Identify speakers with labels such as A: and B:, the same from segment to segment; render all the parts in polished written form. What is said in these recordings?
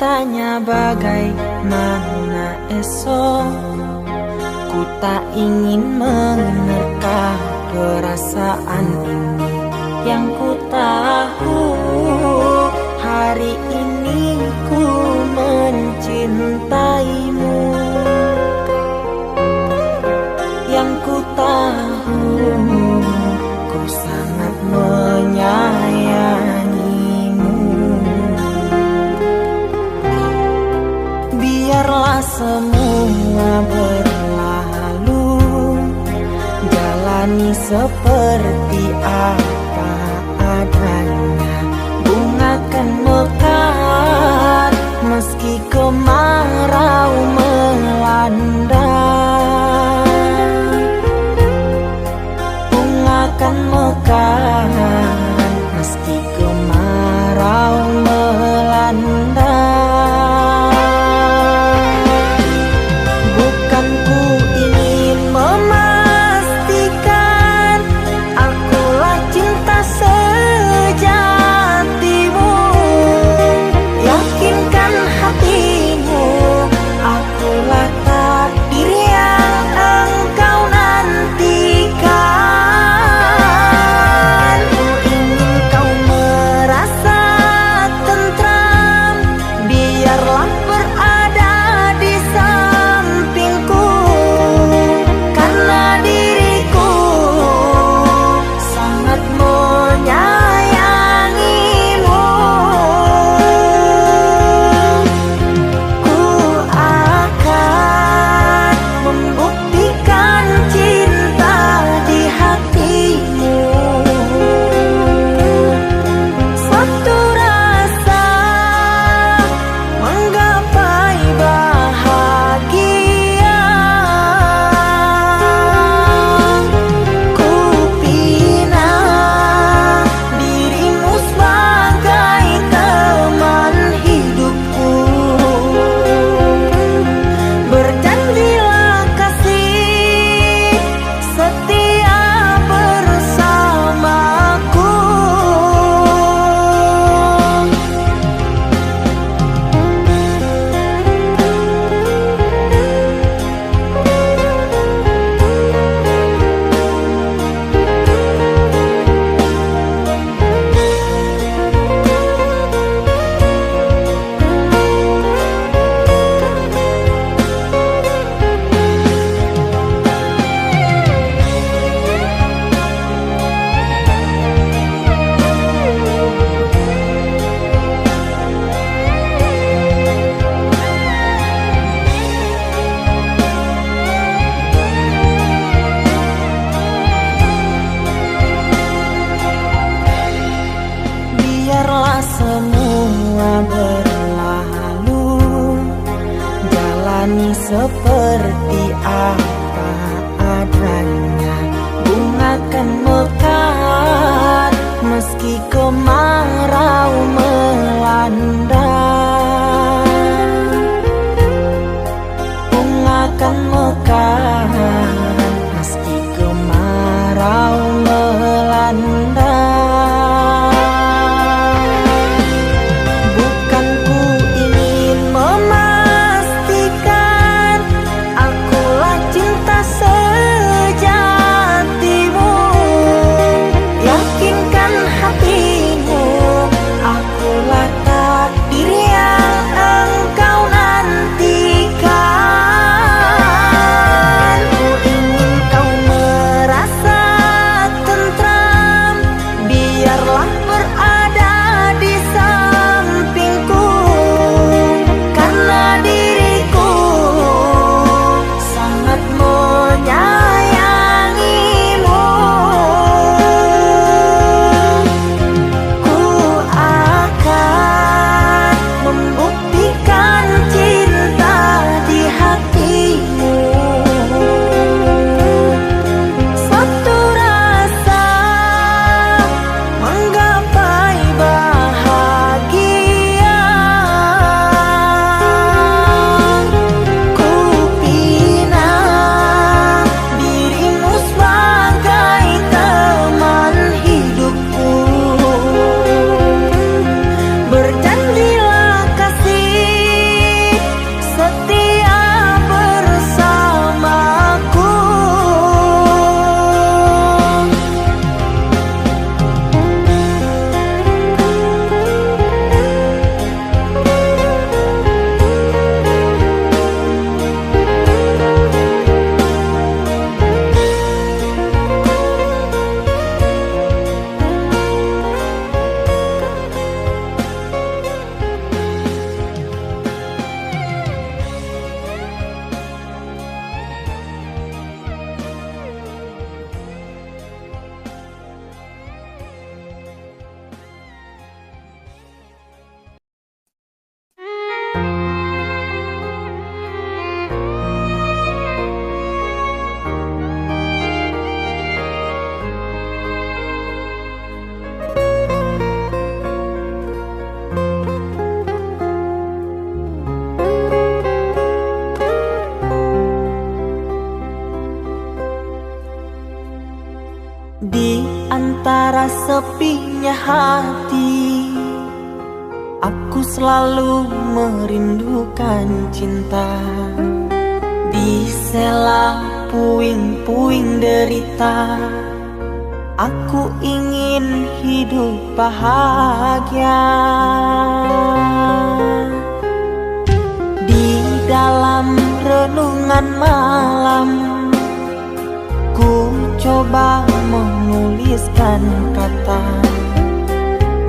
A: bertanya bagaimana esok. Ku tak ingin menerka perasaan ini. Yang ku tahu hari ini ku mencintaimu. Yang ku tahu ku sangat menyayangimu. Biarlah semua berlalu, jalani seperti apa adanya. Bunga kan mekar meski kemarau melanda. Bunga kan mekar meski kemarau melanda. Bukan ku ingin memastikan akulah cinta sejatimu. Yakinkan hatimu akulah takdir yang engkau nantikan. Ku ingin kau merasa tentram, biarlah berada di sampingku. Karena diriku sangat menyayangimu. Ku akan membuktikan cinta di hatimu. Satu rasa menggapai bahagia. Ku pinang dirimu sebagai teman hidupku. Berjanjilah kasih setia bersamaku. Biarlah semua berlalu, jalani seperti apa adanya. Bunga kan mekar meski kemarau melanda. Bunga kan mekar meski kemarau melanda. Bukan ku ingin memastikan akulah cinta sejatimu. Yakinkan hati Di antara sepinya hati, aku selalu merindukan cinta. Di sela puing-puing derita, aku ingin hidup bahagia. Di dalam renungan malam, ku coba menuliskan kata,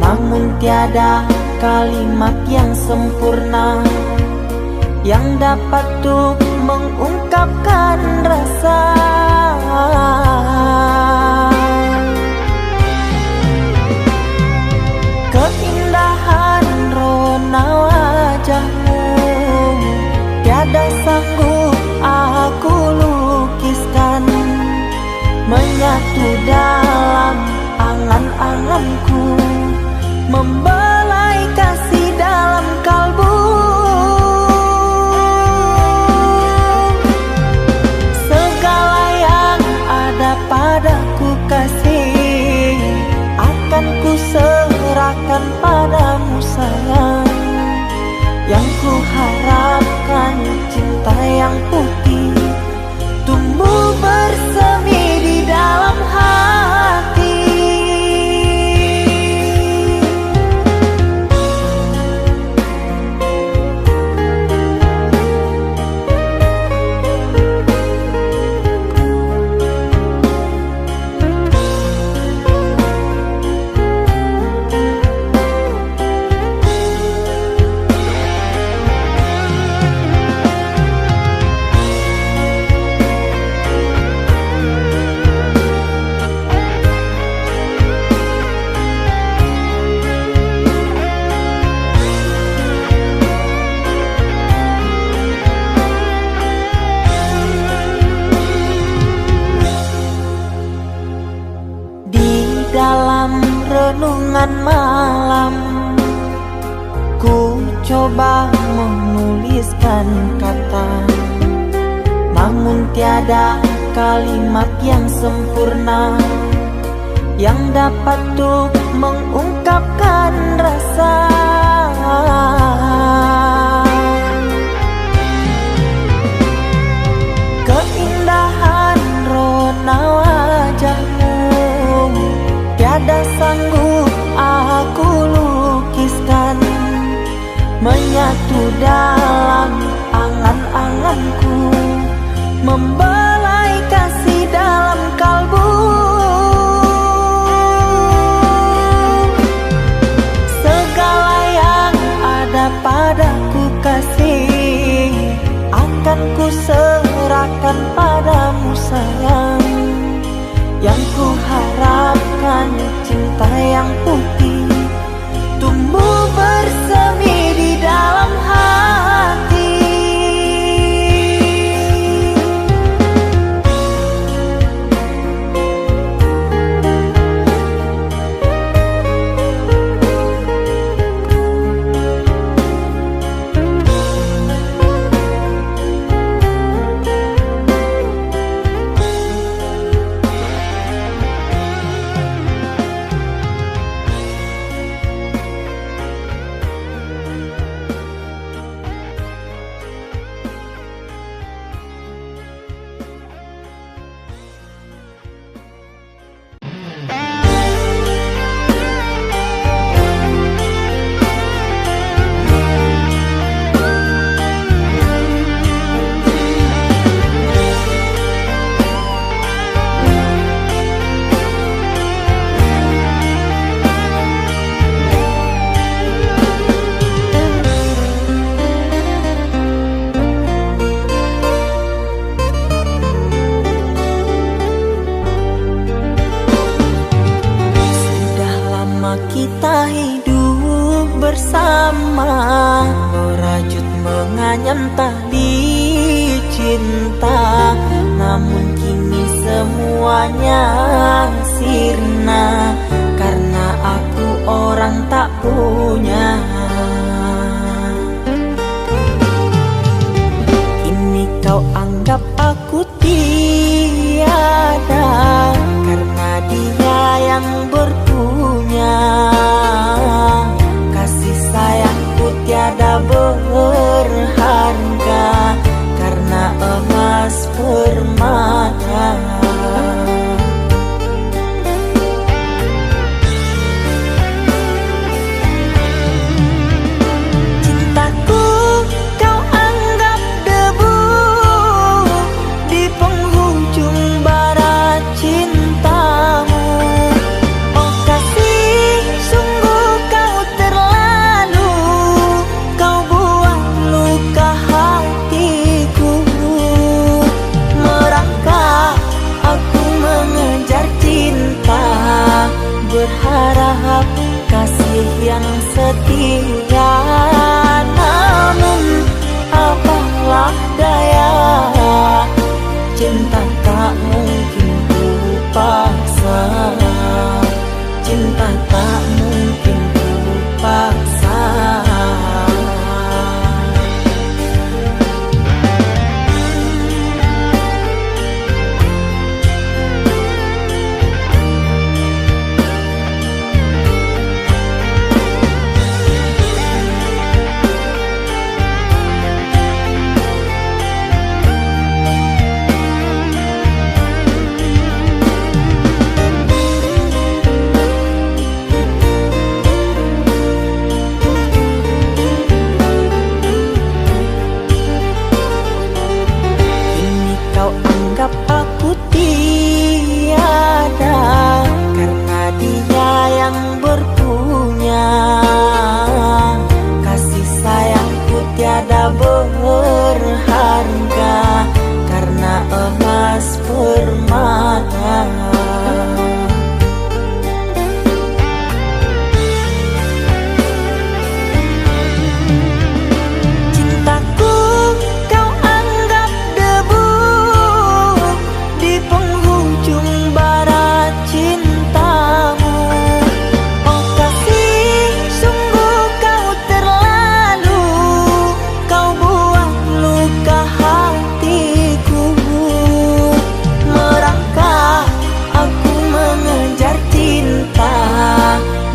A: namun tiada kalimat yang sempurna yang dapat untuk mengungkapkan rasa. Keindahan rona wajahmu tiada sanggup aku lukiskan, menyatu dalam angan-anganku, membelai kasih dalam kalbu. Segala yang ada padaku kasih, akan ku serahkan padamu sayang. Yang ku harapkan cinta yang putih tumbuh bersemi di dalam hati. Dalam renungan malam, ku coba menuliskan kata, namun tiada kalimat yang sempurna yang dapat untuk mengungkapkan rasa. Keindahan rona wajahmu tiada sanggup aku lukiskan, menyatu dalam angan-anganku, membelai kasih dalam kalbu. Segala yang ada padaku kasih, akan ku serahkan padamu sayang. Yang ku harapkan cinta yang putih tumbuh bersemi di dalam hati. Kita hidup bersama, merajut menganyam tali cinta, namun kini semuanya sirna karena aku orang tak punya. Kini kau anggap aku tiada karena dia berharap kasih yang setia. Namun apalah daya, cinta tak mungkin ku paksa, cinta tak mungkin ku paksa. Berharga karena emas permata. Cintaku kau anggap debu di penghujung barat cintamu. Oh kasih, sungguh kau terlalu, kau buat luka hatiku. Merangkak aku mengejar cinta,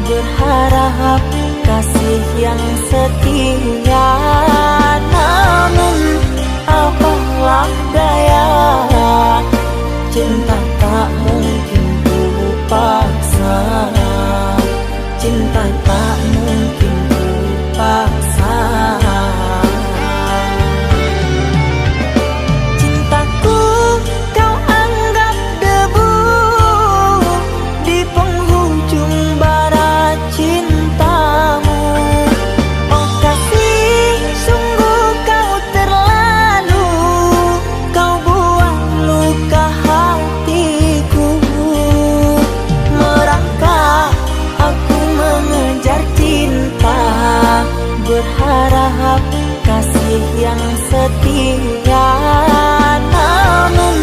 A: berharap kasih yang setia. Namun apalah daya, cinta tak mungkin ku paksa, cinta tak mungkin ku paksa. Cintaku kau anggap debu di penghujung barat cintamu. Oh kasih, sungguh kau terlalu, kau buat luka hatiku. Merangkak aku mengejar cinta, berharap kasih yang setia. Namun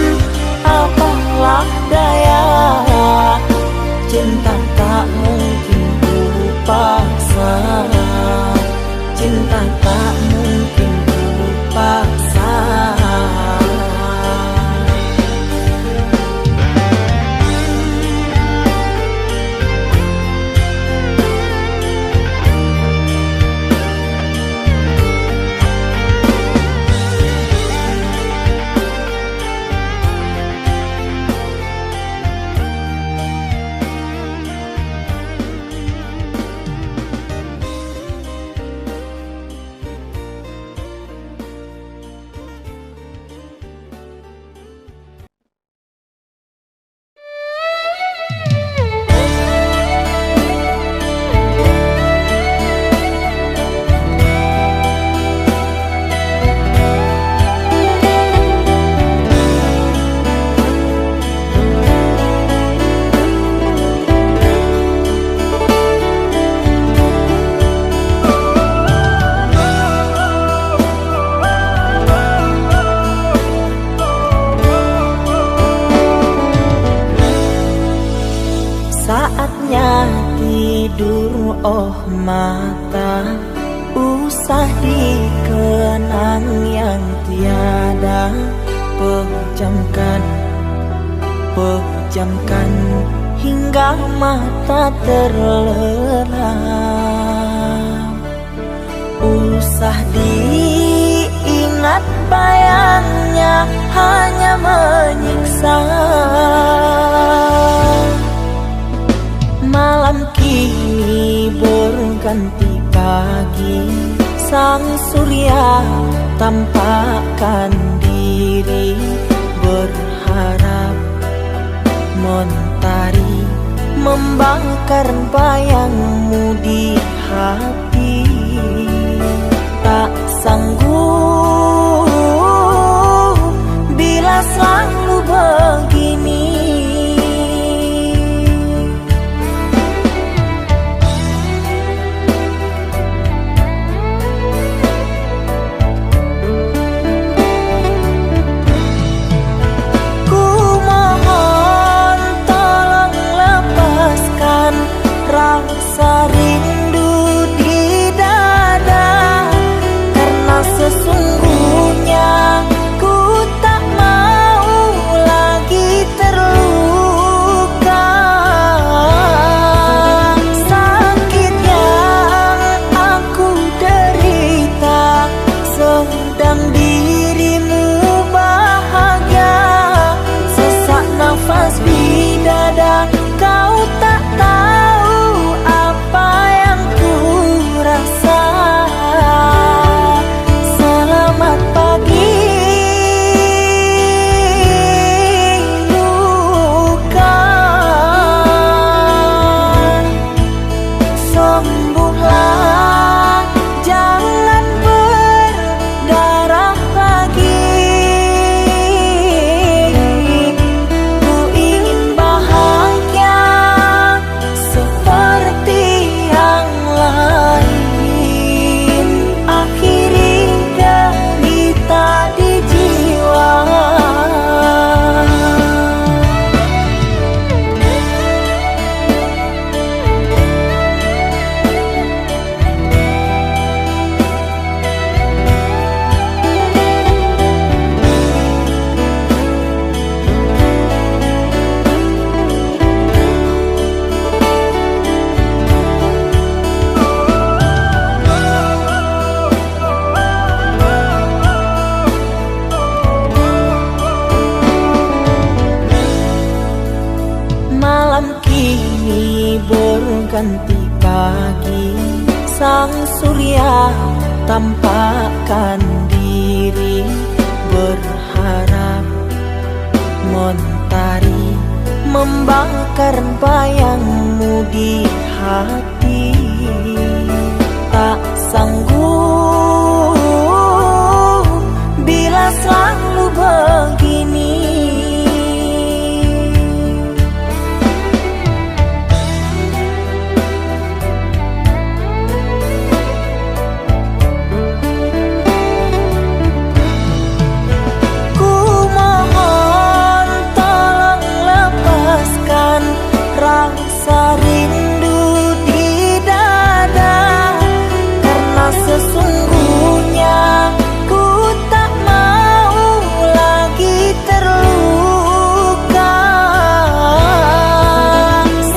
A: apalah daya, cinta tak mungkin ku paksa, cinta tak mungkin ku paksa. Saatnya tidur, oh mata, usah dikenang yang tiada. Pejamkan, pejamkan hingga mata terlelap. Usah diingat bayangnya, hanya menyiksa. Malam kini berganti pagi, sang surya tampakkan diri, berharap mentari membakar bayangmu di hati. Tak sanggup bila selalu begini. malam kini berganti pagi, sang surya tampakkan diri, berharap mentari membakar bayangmu di hati. Tak sanggup bila selalu begini. Ku mohon tolong lepaskan rasa rindu di dada, karena sesungguhnya ku tak mau lagi terluka.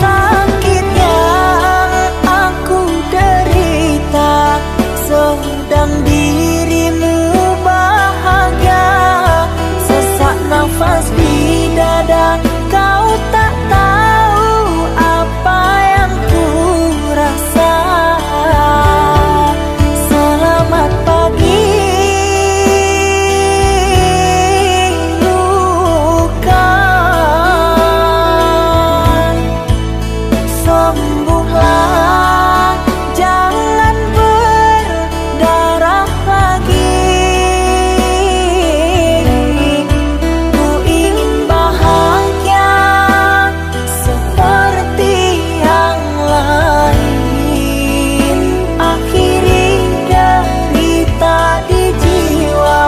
A: Sakit yang aku derita, sedang dirimu bahagia. Sesak nafas di dada, kau tak tahu apa yang ku rasa. Selamat pagi luka, sembuhlah, jangan berdarah lagi. Ku ingin bahagia seperti yang lain, akhiri derita di jiwa.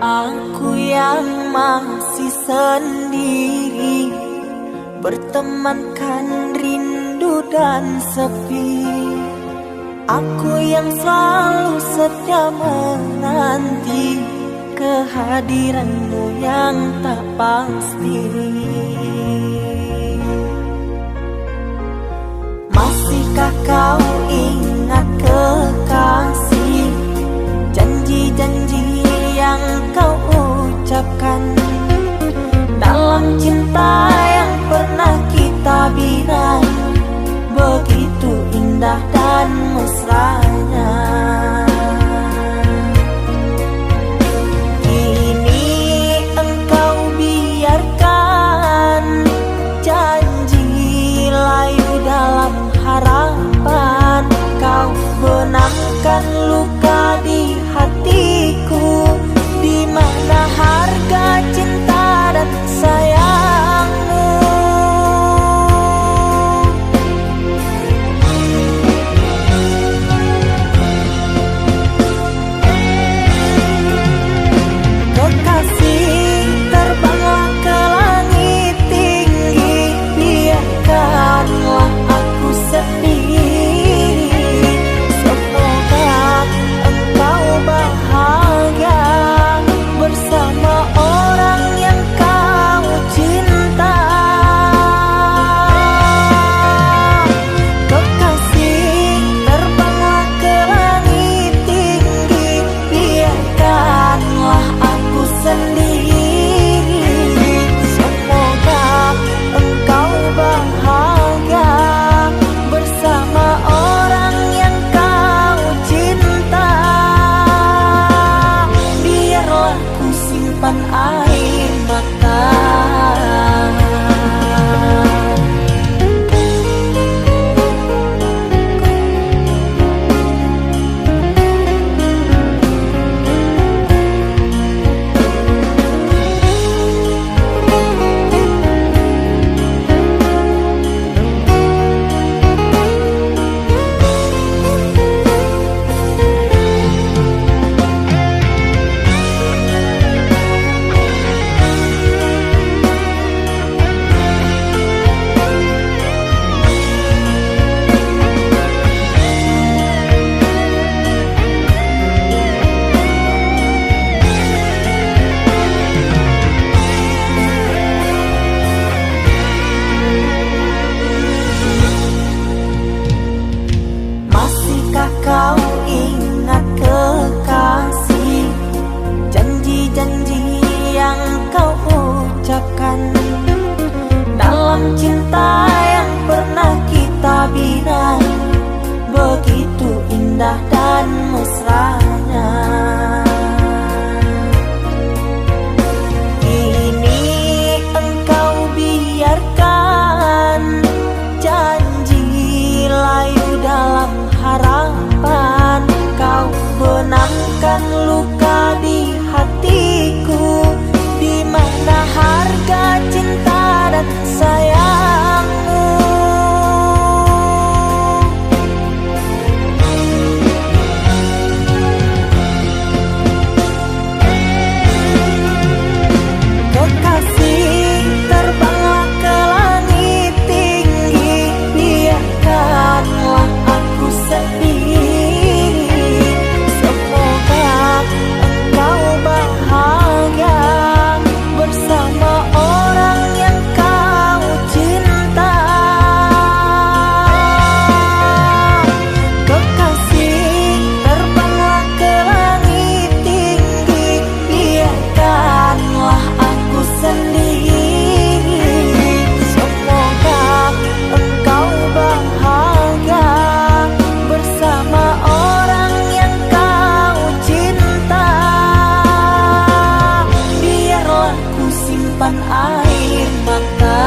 A: Aku yang masih sendiri, bertemankan rindu dan sepi. Aku yang selalu setia menanti kehadiranmu yang tak pasti. Masihkah kau ingat kekasih, janji-janji yang kau ucapkan dalam cinta yang pernah kita bina, begitu indah dan mesranya. Kini engkau biarkan janji layu dalam harapan, kau benamkan luka di hatiku, di mana harga cinta dan sayangmu. Kekasih, terbanglah ke langit tinggi, biarkanlah aku sendiri. Semoga engkau bahagia rasanya. Kini engkau biarkan janji layu dalam harapan. Kau benamkan luka di hatiku, di mana harga cinta dan sayangmu. Kekasih, terbanglah ke langit tinggi, biarkanlah aku sendiri. Semoga engkau bahagia bersama orang yang kau cinta. Kekasih, terbanglah ke langit tinggi, biarkanlah aku sendiri. Semoga engkau bahagia bersama orang yang kau cinta. Biarlah ku simpan air mata.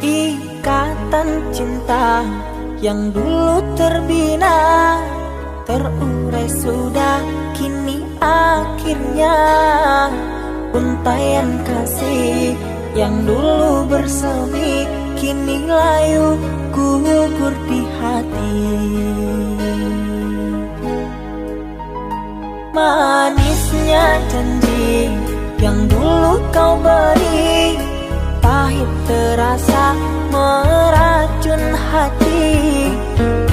A: Ikatan cinta yang dulu terbina, terurai sudah kini akhirnya. Untaian kasih yang dulu bersemi, kini layu gugur di hati. Manisnya janji yang dulu kau beri, pahit terasa meracun hati.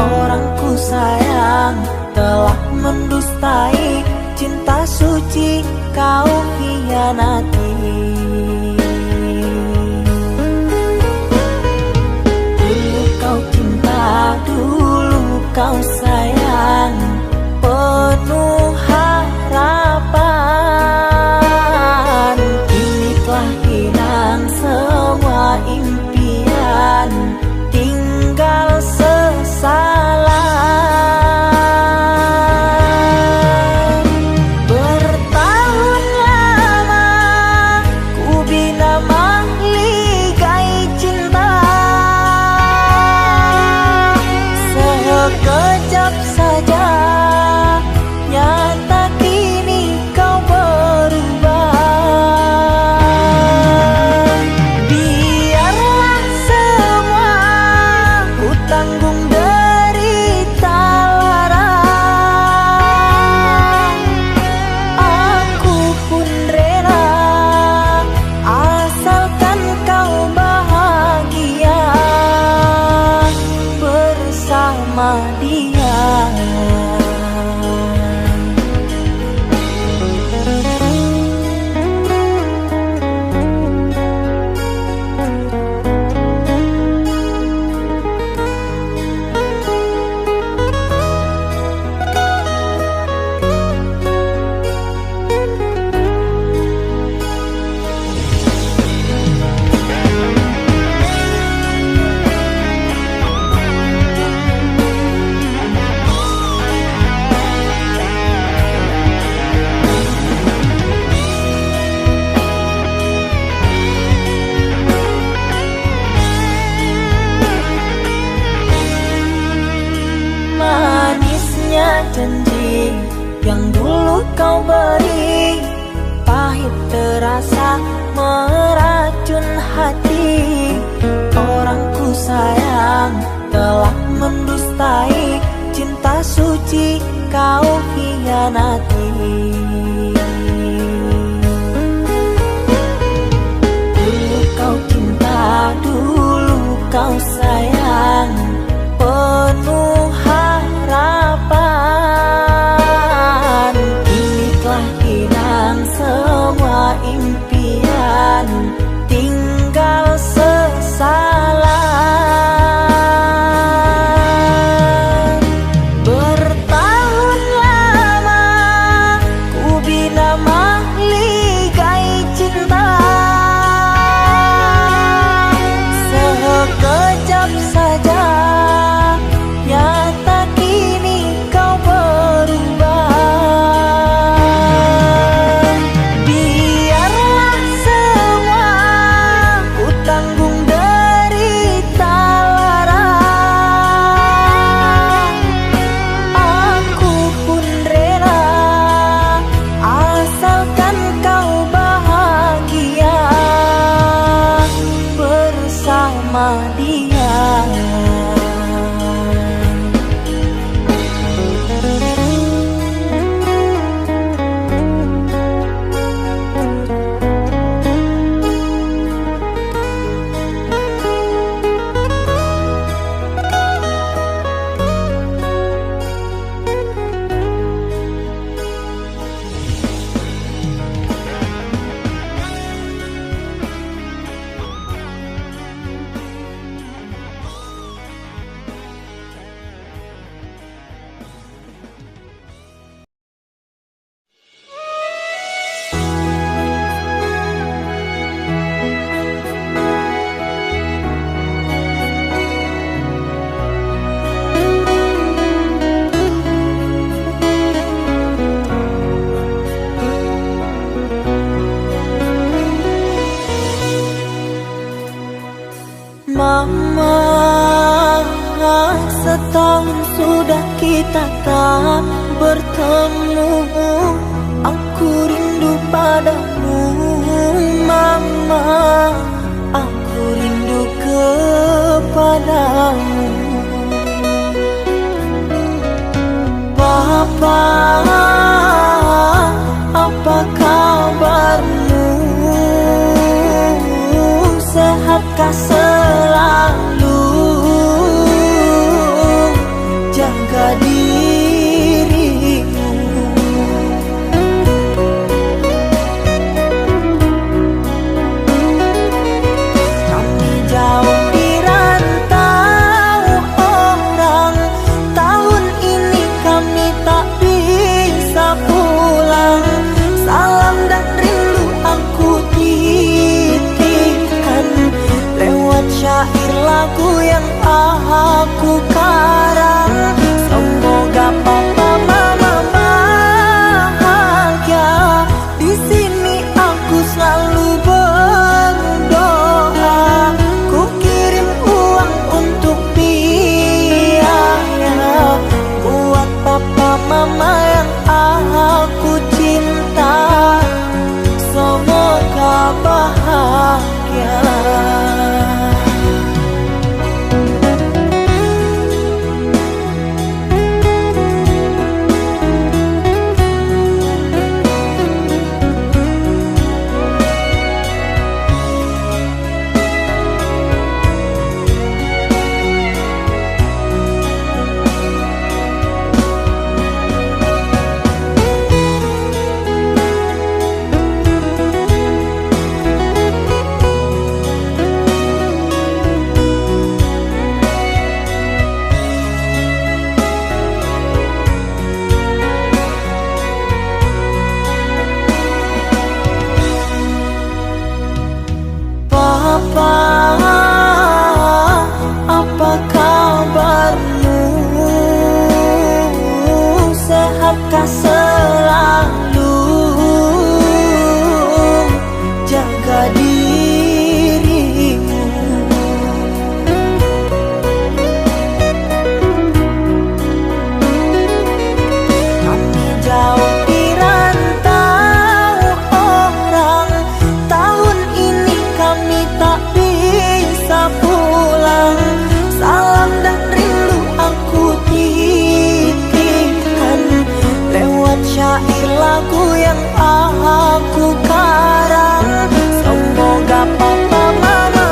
A: Orang ku sayang telah mendustai, cinta suci kau hianati. Dulu kau cinta, dulu kau sayang, penuh harapan. Kini telah hilang semua impian, tinggal sesalan. Bertahun lama ku bina mahligai cinta, sekejap saja nyata kini kau berubah. Biarlah semua ku tanggung derita lara, aku pun rela asalkan kau bahagia bersama dia. Manisnya janji yang dulu kau beri. Pahit terasa meracun hati. Orang ku sayang telah mendustai cinta suci kau hianati. Dulu kau cinta, dulu kau sayang, penuh harapan. Kini telah hilang semua impian, tinggal sesalan. Bertahun lama ku bina mahligai cinta, sekejap saja nyata kini kau berubah. Biarlah semua ku tanggung derita lara, aku pun rela asalkan kau bahagia bersama dia. Mama, setahun sudah kita tak bertemu. Aku rindu padamu, Mama. Aku rindu kepadamu. Papa, apa kabarmu? Sehatkah selalu? Jaga dirimu. Kami jauh di rantau orang, tahun ini kami tak bisa pulang. Salam dan rindu aku titipkan lewat syair lagu yang aku karang. Semoga papa mama bahagia. Di sini aku selalu berdoa. Ku kirim uang untuk biaya buat papa mama yang aku cinta. Semoga bahagia. Papa, apa kabarmu? Sehatkah selalu? Jaga dirimu. Kami jauh syair lagu yang aku karang. Semoga papa mama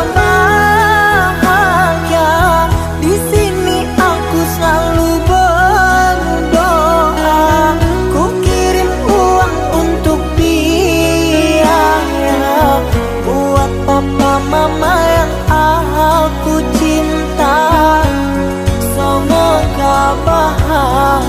A: bahagia. Di sini aku selalu berdoa. Ku kirim uang untuk biaya buat papa mama yang aku cinta. Semoga bahagia.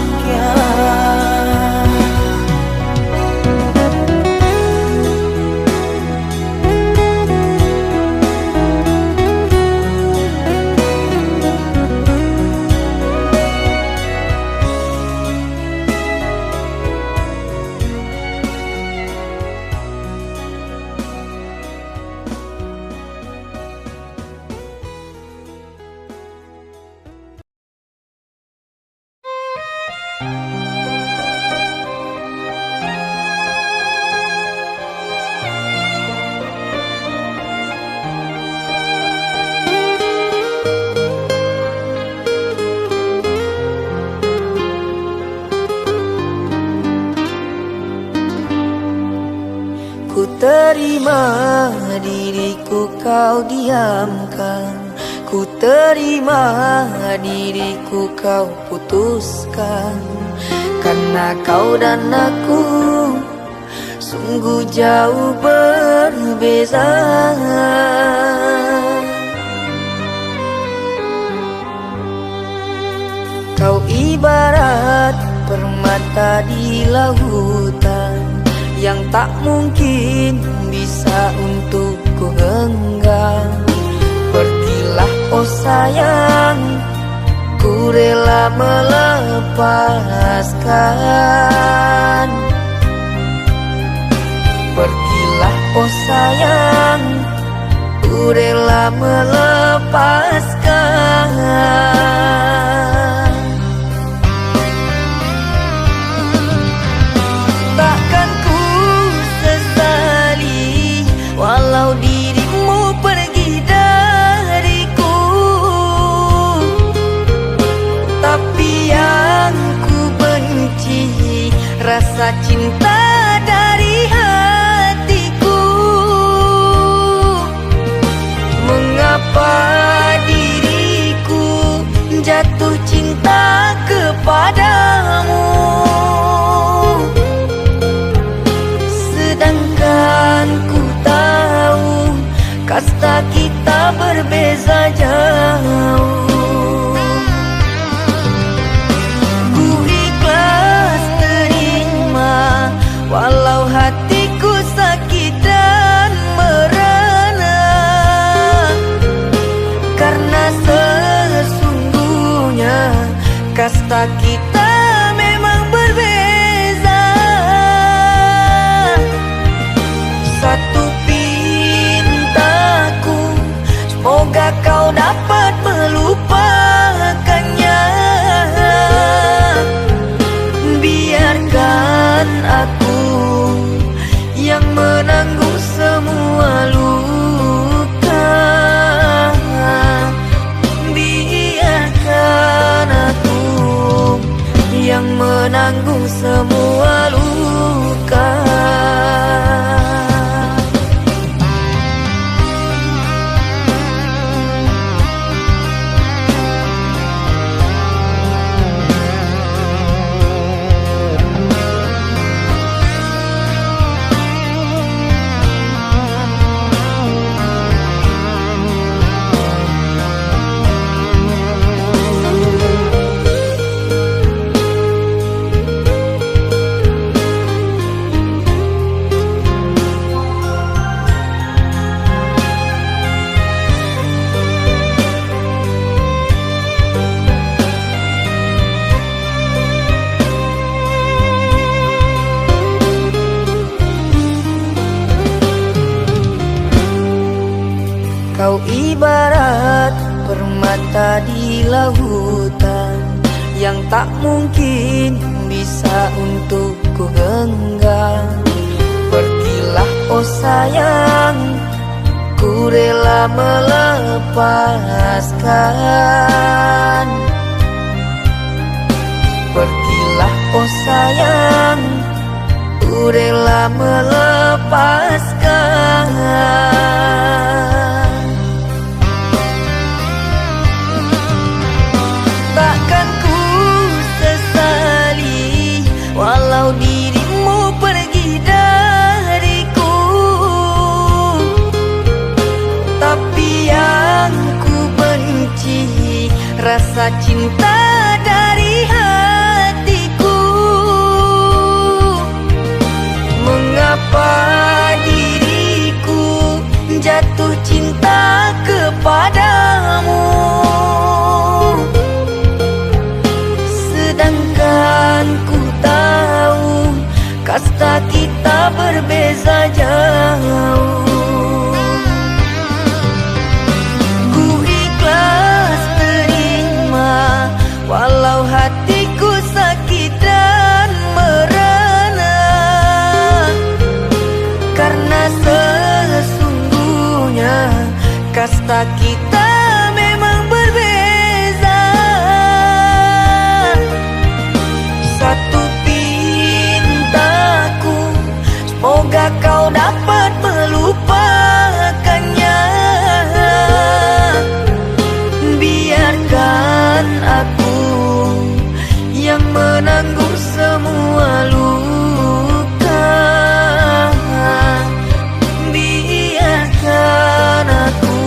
A: Ku terima diriku kau diamkan. Ku terima diriku kau putuskan. Karena kau dan aku sungguh jauh berbeza. Kau ibarat permata di lautan yang tak mungkin bisa untuk ku genggam. Pergilah oh sayang, ku rela melepaskan. Pergilah oh sayang, ku rela melepaskan. Walau dirimu pergi dariku, tapi yang ku benci rasa cinta dari hatiku. Mengapa diriku jatuh cinta kepadamu, sedangkan ku tahu kasta kita berbeza jauh. Ku ikhlas terima walau hatiku sakit dan merana, karena sesungguhnya kasta kita memang berbeza. Satu pintaku, semoga kau dapat melupakannya. Biarkan aku yang menanggung semua luka. Biarkan aku yang menanggung semua luka. Kau ibarat permata di lautan yang tak mungkin bisa untuk ku genggam. Pergilah oh sayang, ku rela melepaskan. Pergilah oh sayang, rela melepaskan. Takkan ku sesali walau dirimu pergi dariku, tapi yang ku benci rasa cinta dari hatiku. Mengapa diriku jatuh cinta kepadamu, sedangkan ku tahu kasta kita berbeza jauh. Ku ikhlas terima walau hatiku sakit dan merana, karena sesungguhnya kasta kita memang berbeza. Satu pintaku, semoga kau dapat melupakannya. Biarkan aku yang menanggung semua luka. Biarkan aku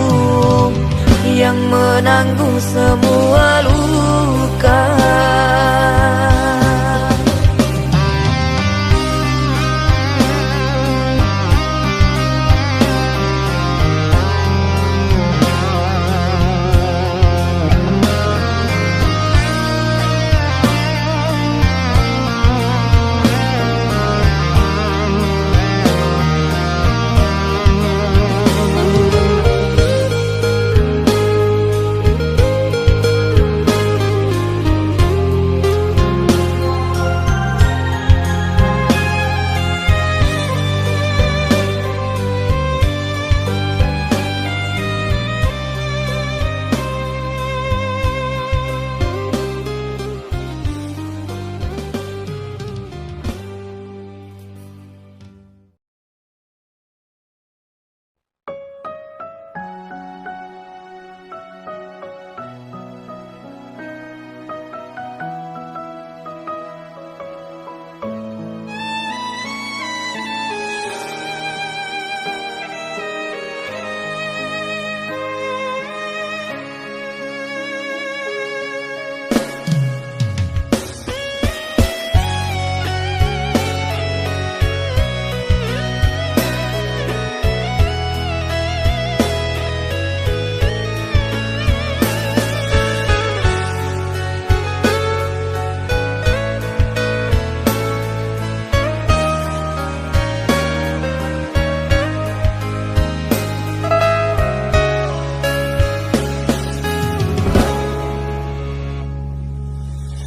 A: yang menanggung semua luka.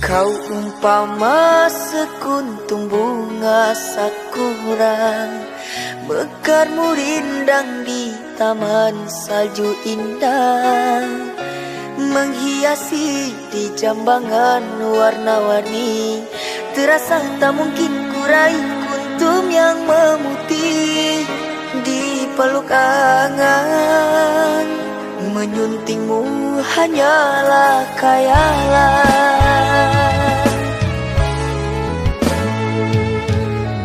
A: Kau umpama sekuntum bunga sakura, mekarmu rindang di taman salju indah, menghiasi di jambangan warna-warni. Terasa tak mungkin kurai kuntum yang memutih di peluk angan. Menyuntingmu hanyalah khayalan,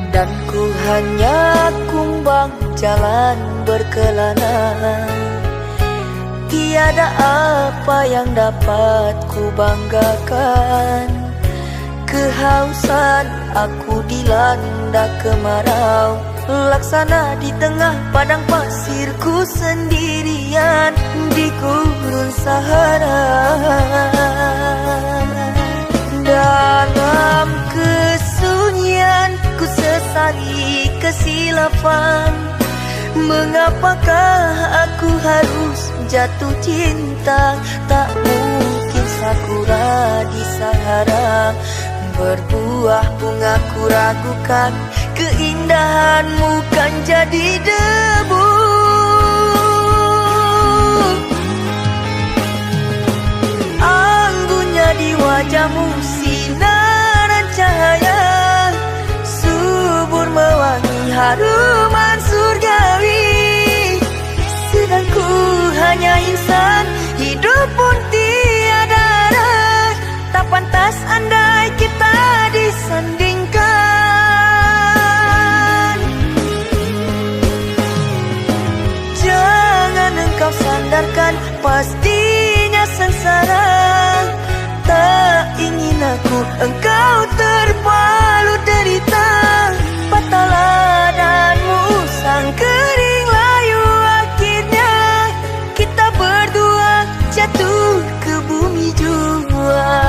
A: dan ku hanya kumbang jalan berkelana. Tiada apa yang dapat ku banggakan. Kehausan aku dilanda kemarau, laksana di tengah padang pasirku sendirian di gurun Sahara. Dalam kesunyian ku sesali kesilapan. Mengapakah aku harus jatuh cinta? Tak mungkin sakura di Sahara berbuah bunga. Ku ragukan keindahanmu kan jadi debu. Anggunnya di wajahmu sinaran cahaya subur mewakili hanya insan, hidup pun tiada arah. Tak pantas andai kita disandingkan. Jangan engkau sandarkan, pastinya sengsara. Tak ingin aku engkau terpalu derita. Patahlah dan musang kering layu, akhirnya kita berdua jatuh ke bumi jua.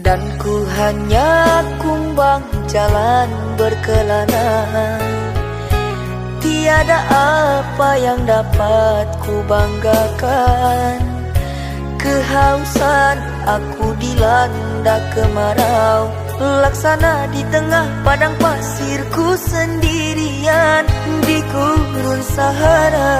A: Dan ku hanya kumbang jalan berkelana. Tiada apa yang dapat ku banggakan. Kehausan aku dilanda kemarau, laksana di tengah padang pasirku sendirian di gurun Sahara.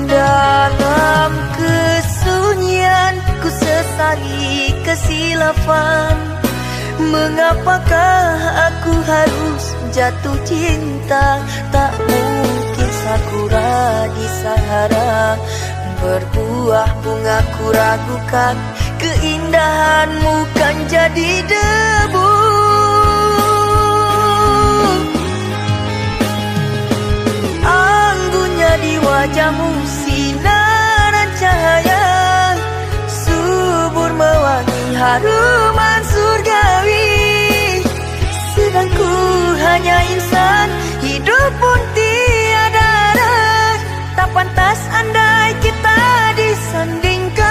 A: Dalam kesunyian ku sesali kesilapan. Mengapakah aku harus jatuh cinta? Tak mungkin sakura di Sahara berbuah bunga, ku ragukan keindahanmu kan jadi debu. Anggunnya di wajahmu sinaran cahaya, subur mewangi haruman surgawi. Sedang ku hanya insan, hidup pun tiada arah. Tak pantas andai kita disandingkan.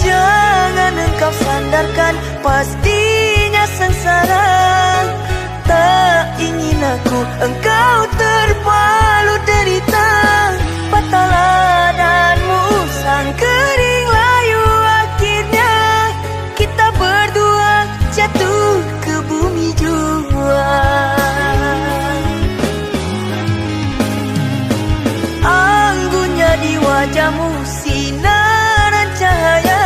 A: Jangan engkau sandarkan, pastinya sengsara. Tak ingin aku engkau terpalu derita. Patahlah dan musang kering layu, akhirnya kita berdua jatuh ke bumi jua. Anggunnya di wajahmu sinaran cahaya,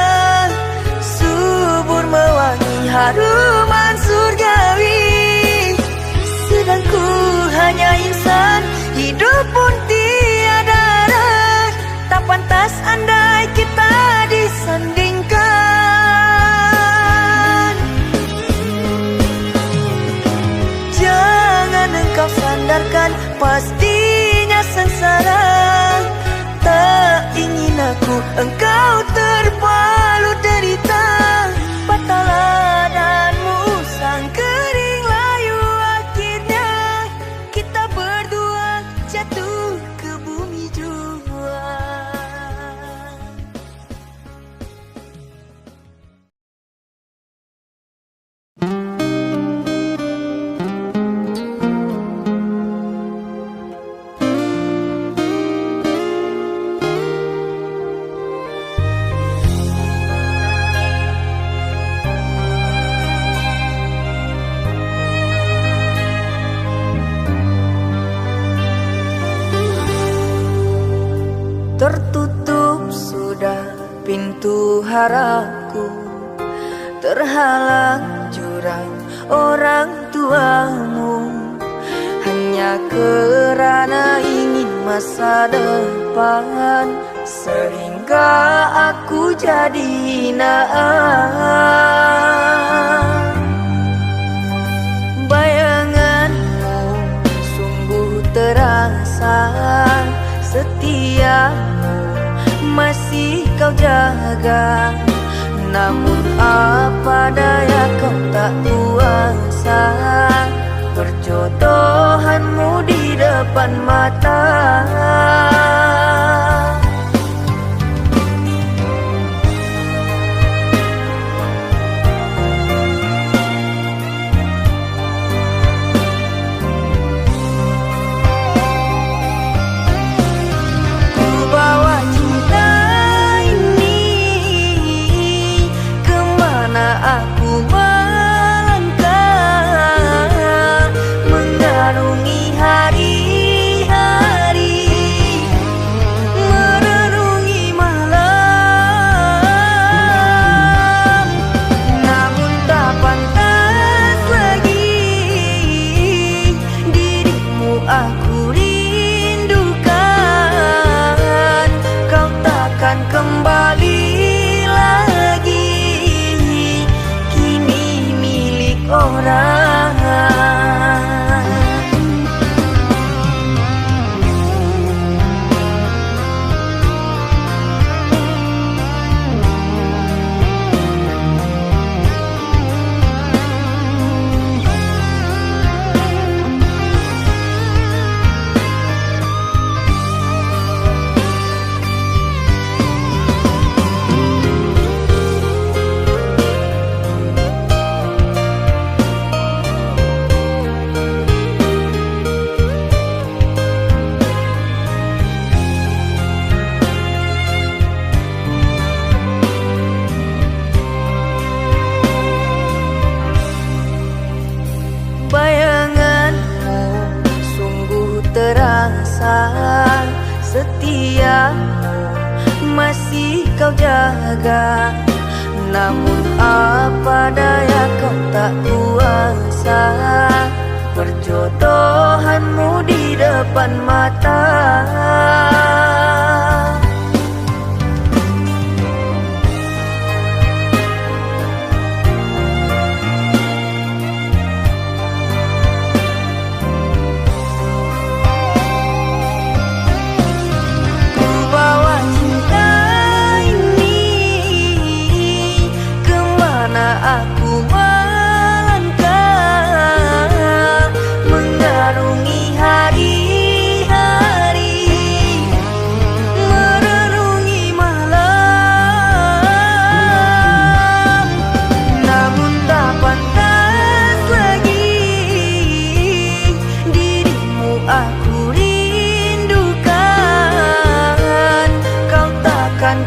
A: subur mewangi haruman surgawi. Sedang ku hanya insan, hidup pun tiada arah. Tak pantas andai kita disandingkan. Jangan engkau sandarkan, pastinya sengsara. Tak ingin aku engkau terpalu derita. Patahlah dan musang kering layu, akhirnya kita berdua jatuh ke bumi jua. Tertutup sudah pintu harapku, terhalang jurang orang tuamu. Hanya kerana ingin masa depan, sehingga aku jadi hinaan. Bayanganmu sungguh terasa, setiamu masih kau jaga. Namun apa daya kau tak kuasa, perjodohanmu di depan mata. takkan kembali lagi, kini milik orang. Bayanganmu sungguh terasa, setiamu masih kau jaga. Namun apa daya kau tak kuasa, perjodohanmu di depan mata. Aku melangkah mengarungi hari-hari, merenungi malam. Namun tak pantas lagi dirimu aku rindukan. Kau takkan